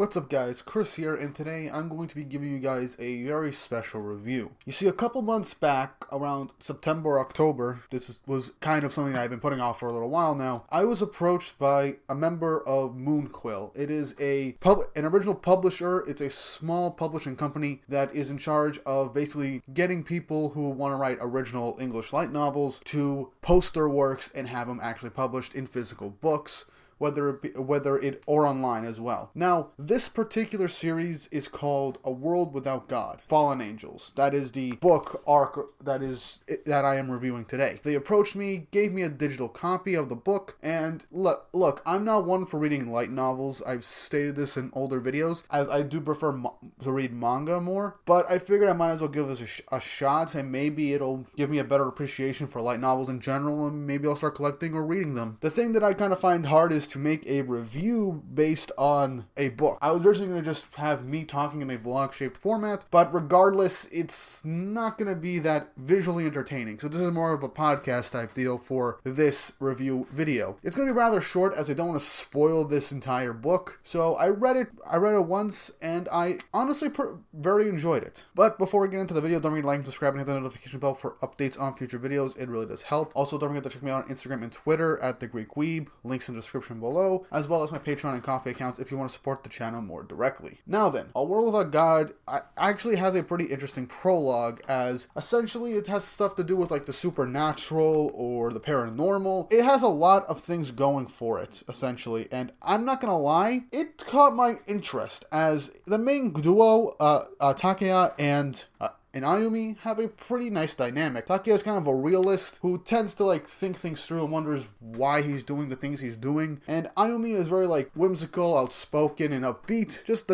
What's up guys, Chris here, and today I'm going to be giving you guys a very special review. You see, a couple months back, around September, October, was kind of something that I've been putting off for a little while now, I was approached by a member of Moonquill. It is an original publisher. It's a small publishing company that is in charge of basically getting people who want to write original English light novels to post their works and have them actually published in physical books, whether it or online as well. Now, this particular series is called A World Without God, Fallen Angels. That is the book arc that I am reviewing today. They approached me, gave me a digital copy of the book, and look, I'm not one for reading light novels. I've stated this in older videos, as I do prefer to read manga more, but I figured I might as well give this a shot, and maybe it'll give me a better appreciation for light novels in general, and maybe I'll start collecting or reading them. The thing that I kind of find hard is to make a review based on a book. I was originally going to just have me talking in a vlog-shaped format, but regardless, it's not going to be that visually entertaining. So this is more of a podcast type deal for this review video. It's going to be rather short, as I don't want to spoil this entire book. So I read it once, and I honestly very enjoyed it. But before we get into the video, don't forget to like and subscribe and hit the notification bell for updates on future videos. It really does help. Also, don't forget to check me out on Instagram and Twitter at @TheGreekWeeb. Links in the description below, as well as my Patreon and Coffee accounts if you want to support the channel more directly. Now then, A World Without God actually has a pretty interesting prologue, as essentially it has stuff to do with like the supernatural or the paranormal. It has a lot of things going for it, essentially, and I'm not gonna lie, it caught my interest, as the main duo, Takeya and Ayumi, have a pretty nice dynamic. Takeya is kind of a realist who tends to like think things through and wonders why he's doing the things he's doing. And Ayumi is very like whimsical, outspoken, and upbeat. Just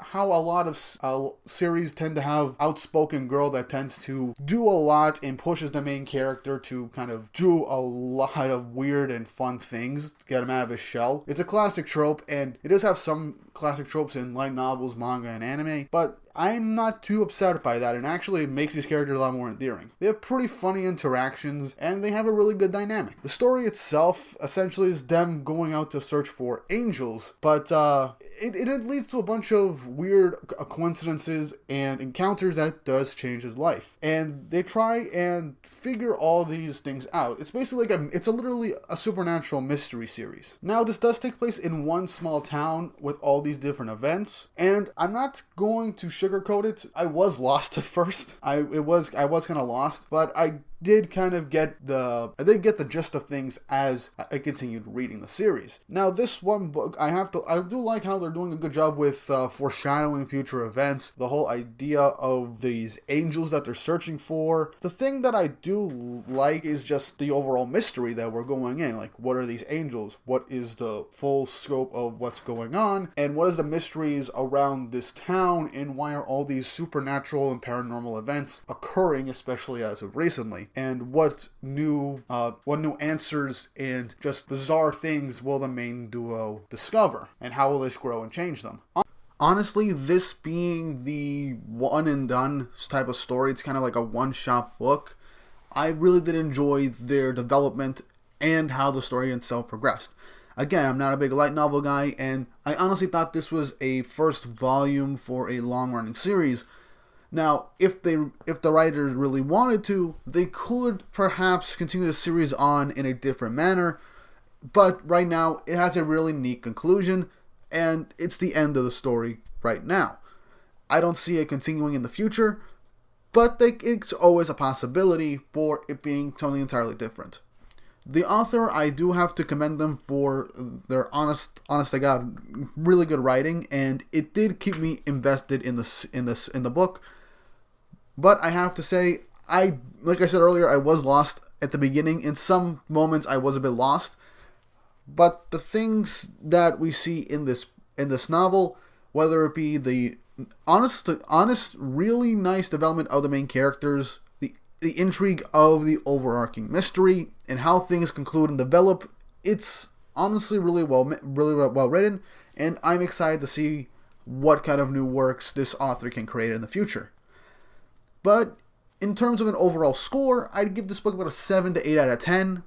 how a lot of series tend to have outspoken girl that tends to do a lot and pushes the main character to kind of do a lot of weird and fun things to get him out of his shell. It's a classic trope, and it does have some classic tropes in light novels, manga, and anime, but I'm not too upset by that, and actually it makes these characters a lot more endearing. They have pretty funny interactions, and they have a really good dynamic. The story itself essentially is them going out to search for angels, but it leads to a bunch of weird coincidences and encounters that does change his life. And they try and figure all these things out. It's basically like it's literally a supernatural mystery series. Now, this does take place in one small town with all these different events, and I'm not going to sugarcoat it. I was lost at first. I was kind of lost, but I did get the gist of things as I continued reading the series. Now, this one book, I do like how they're doing a good job with foreshadowing future events, the whole idea of these angels that they're searching for. The thing that I do like is just the overall mystery that we're going in. Like, what are these angels? What is the full scope of what's going on? And what is the mysteries around this town? And why are all these supernatural and paranormal events occurring, especially as of recently? And what new answers and just bizarre things will the main duo discover? And how will this grow and change them? Honestly, this being the one and done type of story, it's kind of like a one-shot book. I really did enjoy their development and how the story itself progressed. Again, I'm not a big light novel guy, and I honestly thought this was a first volume for a long-running series. Now, if the writers really wanted to, they could perhaps continue the series on in a different manner, but right now it has a really neat conclusion, and it's the end of the story right now. I don't see it continuing in the future, but it's always a possibility for it being something entirely different. The author, I do have to commend them for their honest to God, really good writing, and it did keep me invested in the book. But I have to say, like I said earlier, I was lost at the beginning. In some moments, I was a bit lost. But the things that we see in this novel, whether it be the honest, really nice development of the main characters, the intrigue of the overarching mystery, and how things conclude and develop, it's honestly really well written, and I'm excited to see what kind of new works this author can create in the future. But in terms of an overall score, I'd give this book about a 7 to 8 out of 10.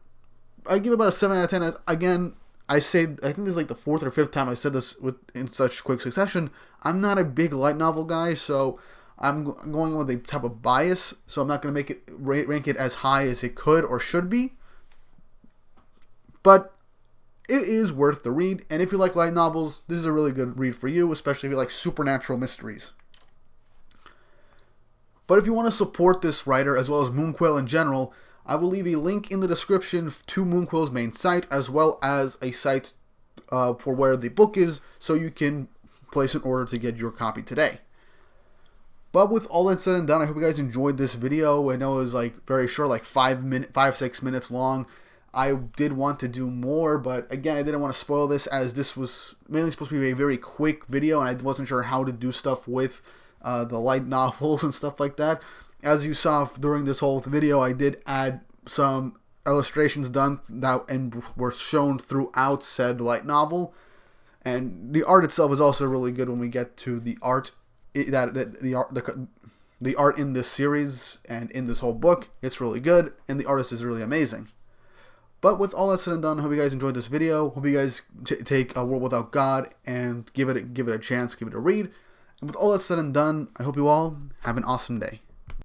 I'd give it about a 7 out of 10 as, again, I think this is like the 4th or 5th time I said this in such quick succession. I'm not a big light novel guy, so I'm going with a type of bias, so I'm not going to make it rank it as high as it could or should be. But it is worth the read, and if you like light novels, this is a really good read for you, especially if you like supernatural mysteries. But if you want to support this writer, as well as Moonquill in general, I will leave a link in the description to Moonquill's main site, as well as a site for where the book is, so you can place an order to get your copy today. But with all that said and done, I hope you guys enjoyed this video. I know it was like very short, like 5-6 minutes long. I did want to do more, but again, I didn't want to spoil this, as this was mainly supposed to be a very quick video, and I wasn't sure how to do stuff with the light novels and stuff like that. As you saw during this whole video, I did add some illustrations done that and were shown throughout said light novel, and the art itself is also really good when we get to the art the art in this series and in this whole book. It's really good, and the artist is really amazing. But with all that said and done, I hope you guys enjoyed this video. Hope you guys take A World Without God and give it a chance, give it a read. And with all that said and done, I hope you all have an awesome day.